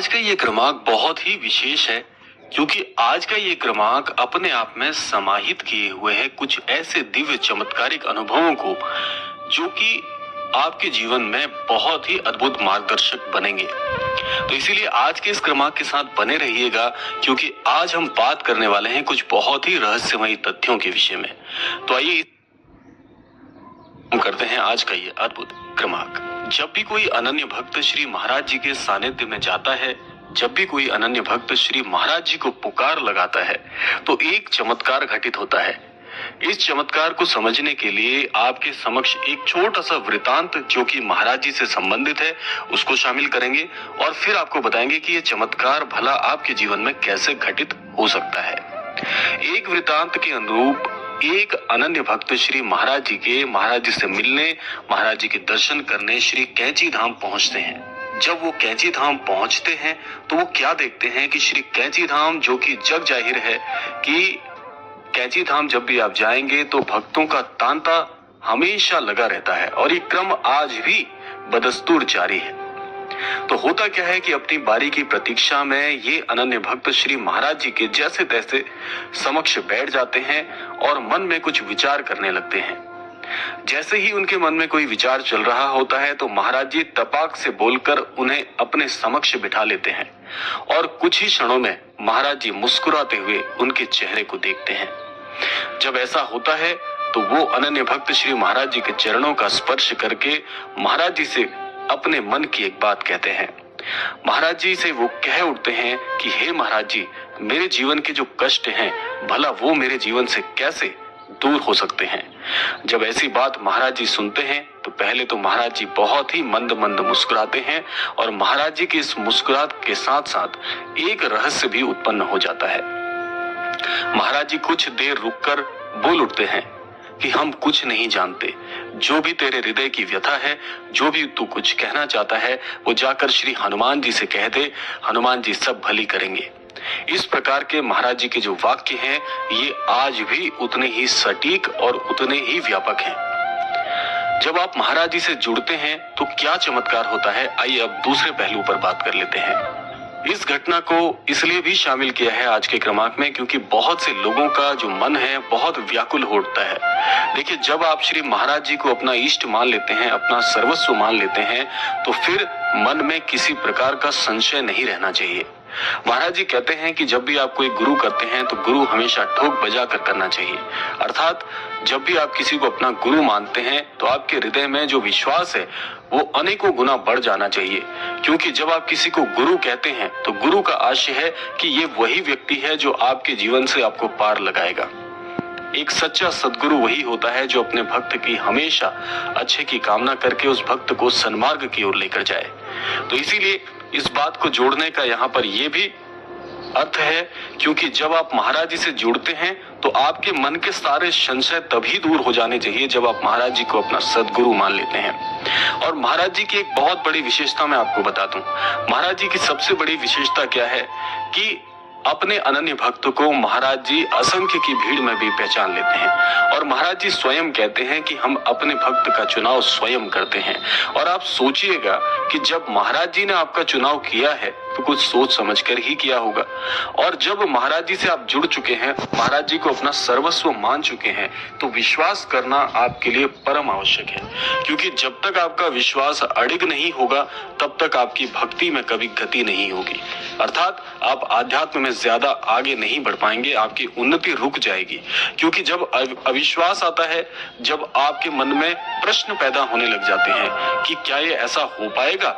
आज का ये क्रमांक बहुत ही विशेष है क्योंकि आज का ये क्रमांक अपने आप में समाहित किए हुए है कुछ ऐसे दिव्य चमत्कारिक अनुभवों को जो कि आपके जीवन में बहुत ही अद्भुत मार्गदर्शक बनेंगे। तो इसीलिए आज के इस क्रमांक के साथ बने रहिएगा क्योंकि आज हम बात करने वाले हैं कुछ बहुत ही रहस्यमयी तथ्यों के विषय में। तो आइए करते हैं आज का ये अद्भुत क्रमांक। जब भी कोई अनन्य भक्त श्री महाराज जी के सानिध्य में जाता है, जब भी कोई अनन्य भक्त श्री महाराज जी को पुकार लगाता है तो एक चमत्कार घटित होता है। इस चमत्कार को समझने के लिए आपके समक्ष एक छोटा सा वृतांत जो कि महाराज जी से संबंधित है उसको शामिल करेंगे और फिर आपको बताएंगे कि ये चमत्कार भला आपके जीवन में कैसे घटित हो सकता है। एक वृतांत के अनुरूप एक अनन्य भक्त श्री महाराज जी से मिलने, महाराज जी के दर्शन करने श्री कैंची धाम पहुंचते हैं। जब वो कैंची धाम पहुंचते हैं तो वो क्या देखते हैं कि श्री कैंची धाम, जो कि जग जाहिर है कि कैंची धाम जब भी आप जाएंगे तो भक्तों का तांता हमेशा लगा रहता है और ये क्रम आज भी बदस्तूर जारी है। तो होता क्या है कि अपनी बारी की प्रतीक्षा में ये अनन्य भक्त श्री महाराज जी के जैसे तैसे समक्ष बैठ जाते हैं और मन में कुछ विचार करने लगते हैं। जैसे ही उनके मन में कोई विचार चल रहा होता है तो महाराज जी तपाक से बोलकर उन्हें अपने समक्ष बिठा लेते हैं और कुछ ही क्षणों में महाराज जी मुस्कुराते हुए उनके चेहरे को देखते हैं। जब ऐसा होता है तो वो अनन्य भक्त श्री महाराज जी के चरणों का स्पर्श करके महाराज जी से अपने मन की एक बात कहते हैं। महाराज जी से वो कह उठते हैं कि हे महाराज जी, मेरे जीवन के जो कष्ट हैं भला वो मेरे जीवन से कैसे दूर हो सकते हैं। जब ऐसी बात महाराज जी सुनते हैं तो पहले तो महाराज जी बहुत ही मंद मंद मुस्कुराते हैं और महाराज जी की इस मुस्कुराहट के साथ साथ एक रहस्य भी उत्पन्न हो जाता है। महाराज जी कुछ देर रुककर बोल उठते हैं कि हम कुछ नहीं जानते, जो भी तेरे हृदय की व्यथा है, जो भी तू कुछ कहना चाहता है वो जाकर श्री हनुमान जी से कह दे, हनुमान जी सब भली करेंगे। इस प्रकार के महाराज जी के जो वाक्य हैं ये आज भी उतने ही सटीक और उतने ही व्यापक हैं। जब आप महाराज जी से जुड़ते हैं तो क्या चमत्कार होता है, आइए अब दूसरे पहलू पर बात कर लेते हैं। इस घटना को इसलिए भी शामिल किया है आज के क्रमांक में क्योंकि बहुत से लोगों का जो मन है बहुत व्याकुल हो उठता है। देखिए, जब आप श्री महाराज जी को अपना इष्ट मान लेते हैं, अपना सर्वस्व मान लेते हैं तो फिर मन में किसी प्रकार का संशय नहीं रहना चाहिए। महाराज जी कहते हैं कि जब भी आप कोई गुरु करते हैं तो गुरु हमेशा ठोक बजा कर करना चाहिए। अर्थात जब भी आप किसी को अपना गुरु मानते हैं तो आपके हृदय में जो विश्वास है वो अनेकों गुना बढ़ जाना चाहिए, क्योंकि जब आप किसी को गुरु कहते हैं तो गुरु का आशय है कि ये वही व्यक्ति है जो आपके जीवन से आपको पार लगाएगा। एक सच्चा सद्गुरु वही होता है जो अपने भक्त की हमेशा अच्छे की कामना करके उस भक्त को सन्मार्ग की ओर लेकर जाए। तो इसीलिए इस बात को जोड़ने का यहाँ पर यह भी अर्थ है क्योंकि जब आप महाराज जी से जुड़ते हैं तो आपके मन के सारे संशय तभी दूर हो जाने चाहिए जब आप महाराज जी को अपना सद्गुरु मान लेते हैं। और महाराज जी की एक बहुत बड़ी विशेषता मैं आपको बता दूं। महाराज जी की सबसे बड़ी विशेषता क्या है कि अपने अनन्य भक्त को महाराज जी असंख्य की भीड़ में भी पहचान लेते हैं और महाराज जी स्वयं कहते हैं कि हम अपने भक्त का चुनाव स्वयं करते हैं। और आप सोचिएगा कि जब महाराज जी ने आपका चुनाव किया है तो कुछ सोच समझकर ही किया होगा। और जब महाराज जी से आप जुड़ चुके हैं, महाराज जी को अपना सर्वस्व मान चुके हैं तो विश्वास करना आपके लिए परम आवश्यक है, क्योंकि जब तक आपका विश्वास अडिग नहीं होगा तब तक आपकी भक्ति में कभी गति नहीं होगी। अर्थात आप आध्यात्म में ज्यादा आगे नहीं बढ़ पाएंगे, आपकी उन्नति रुक जाएगी। क्योंकि जब अविश्वास आता है, जब आपके मन में प्रश्न पैदा होने लग जाते हैं कि क्या ये ऐसा हो पाएगा,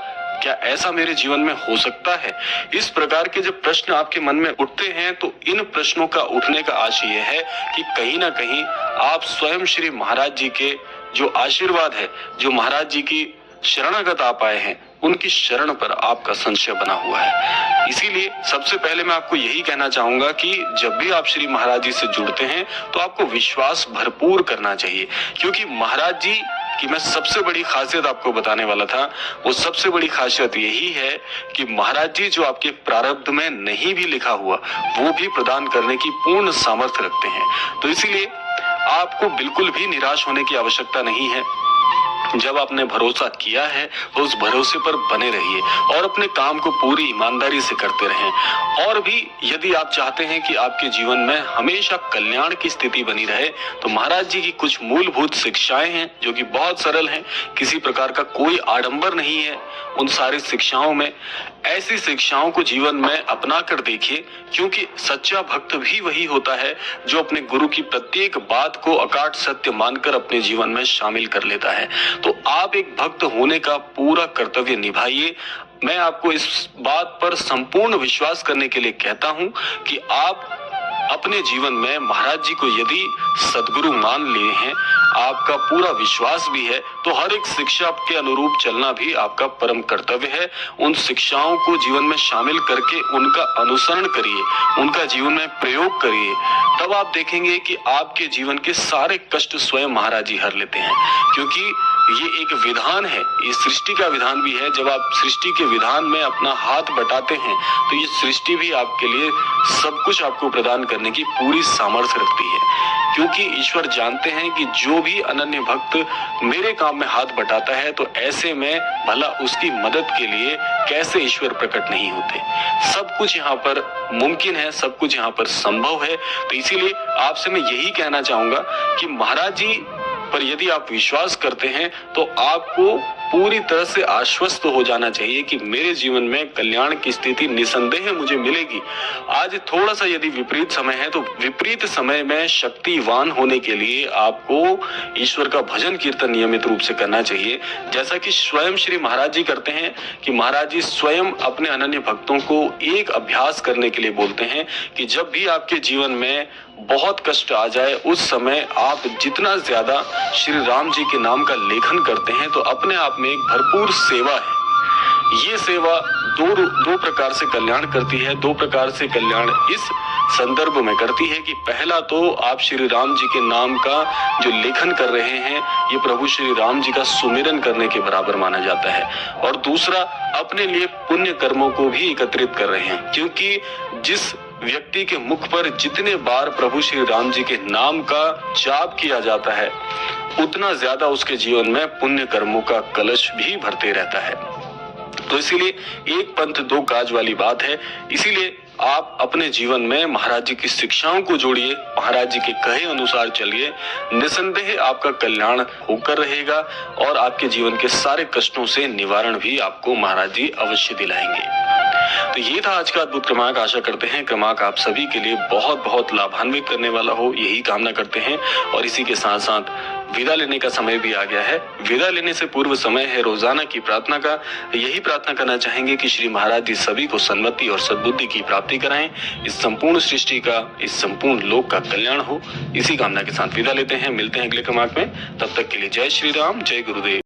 क्या ऐसा मेरे जीवन में हो सकता है, इस प्रकार के जब प्रश्न आपके मन में उठते हैं तो इन प्रश्नों का उठने का आशय यह है कि कहीं ना कहीं आप स्वयं श्री महाराज जी के जो आशीर्वाद है, जो महाराज जी की शरणागत आप आए हैं, उनकी शरण पर आपका संशय बना हुआ है। इसीलिए सबसे पहले मैं आपको यही कहना चाहूंगा कि जब भी आप श्री महाराज जी से जुड़ते हैं तो आपको विश्वास भरपूर करना चाहिए, क्योंकि महाराज जी की मैं सबसे बड़ी खासियत आपको बताने वाला था। वो सबसे बड़ी खासियत यही है कि महाराज जी जो आपके प्रारब्ध में नहीं भी लिखा हुआ वो भी प्रदान करने की पूर्ण सामर्थ्य रखते हैं। तो इसीलिए आपको बिल्कुल भी निराश होने की आवश्यकता नहीं है। जब आपने भरोसा किया है उस भरोसे पर बने रहिए और अपने काम को पूरी ईमानदारी से करते रहें। और भी यदि आप चाहते हैं कि आपके जीवन में हमेशा कल्याण की स्थिति बनी रहे तो महाराज जी की कुछ मूलभूत शिक्षाएं हैं जो कि बहुत सरल हैं, किसी प्रकार का कोई आडंबर नहीं है उन सारी शिक्षाओं में। ऐसी शिक्षाओं को जीवन में अपना कर देखिए, क्योंकि सच्चा भक्त भी वही होता है जो अपने गुरु की प्रत्येक बात को अकाट सत्य मानकर अपने जीवन में शामिल कर लेता है। तो आप एक भक्त होने का पूरा कर्तव्य निभाइए। मैं आपको इस बात पर संपूर्ण विश्वास करने के लिए कहता हूं कि आप अपने जीवन में महाराज जी को यदि सदगुरु मान लिए हैं, आपका पूरा विश्वास भी है, तो हर एक शिक्षा के अनुरूप चलना भी आपका परम कर्तव्य है। उन शिक्षाओं को जीवन में शामिल करके उनका अनुसरण करिए, उनका जीवन में प्रयोग करिए, तब आप देखेंगे कि आपके जीवन के सारे कष्ट स्वयं महाराज जी हर लेते हैं। क्योंकि ये एक विधान है, ये सृष्टि का विधान भी है। जब आप सृष्टि के विधान में अपना हाथ बटाते हैं तो ये सृष्टि भी आपके लिए सब कुछ आपको प्रदान करने की पूरी सामर्थ्य रखती है। क्योंकि ईश्वर जानते हैं कि जो भी अनन्य भक्त मेरे काम में हाथ बटाता है तो ऐसे में भला उसकी मदद के लिए कैसे ईश्वर प्रकट नहीं होते। सब कुछ यहाँ पर मुमकिन है, सब कुछ यहाँ पर संभव है। तो इसीलिए आपसे मैं यही कहना चाहूंगा कि महाराज जी पर यदि आप विश्वास करते हैं तो आपको पूरी तरह से आश्वस्त हो जाना चाहिए कि मेरे जीवन में कल्याण की स्थिति निसंदेह मुझे मिलेगी। आज थोड़ा सा यदि विपरीत समय है तो विपरीत समय में शक्तिवान होने के लिए आपको ईश्वर का भजन कीर्तन नियमित रूप से करना चाहिए, जैसा कि स्वयं श्री महाराज जी करते हैं कि महाराज जी स्वयं अपने अनन्य भक्तों को एक अभ्यास करने के लिए बोलते हैं कि जब भी आपके जीवन में बहुत कष्ट आ जाए उस समय आप जितना ज्यादा श्री राम जी के नाम का लेखन करते हैं तो अपने आप में एक भरपूर सेवा है। ये सेवा दो प्रकार से कल्याण करती है। दो प्रकार से कल्याण इस संदर्भ में करती है कि पहला तो आप श्री राम जी के नाम का जो लेखन कर रहे हैं ये प्रभु श्री राम जी का सुमिरन करने के बराबर माना जाता है, और दूसरा अपने लिए पुण्य कर्मों को भी एकत्रित कर रहे हैं। क्योंकि जिस व्यक्ति के मुख पर जितने बार प्रभु श्री राम जी के नाम का जाप किया जाता है उतना ज्यादा उसके जीवन में पुण्य कर्मों का कलश भी भरते रहता है। तो इसीलिए एक पंथ दो काज वाली बात है। इसीलिए आप अपने जीवन में महाराज जी की शिक्षाओं को जोड़िए, महाराज जी के कहे अनुसार चलिए, निसंदेह आपका कल्याण होकर रहेगा और आपके जीवन के सारे कष्टों से निवारण भी आपको महाराज जी अवश्य दिलाएंगे। तो ये था आज का अद्भुत क्रमांक। आशा करते हैं क्रमांक आप सभी के लिए बहुत बहुत लाभान्वित करने वाला हो, यही कामना करते हैं। और इसी के साथ साथ विदा लेने का समय भी आ गया है। विदा लेने से पूर्व समय है रोजाना की प्रार्थना का। यही प्रार्थना करना चाहेंगे कि श्री महाराज जी सभी को सन्मति और सद्बुद्धि की प्राप्ति कराएं, इस संपूर्ण सृष्टि का, इस संपूर्ण लोक का कल्याण हो। इसी कामना के साथ विदा लेते हैं, मिलते हैं अगले क्रमांक में। तब तक के लिए जय श्री राम, जय गुरुदेव।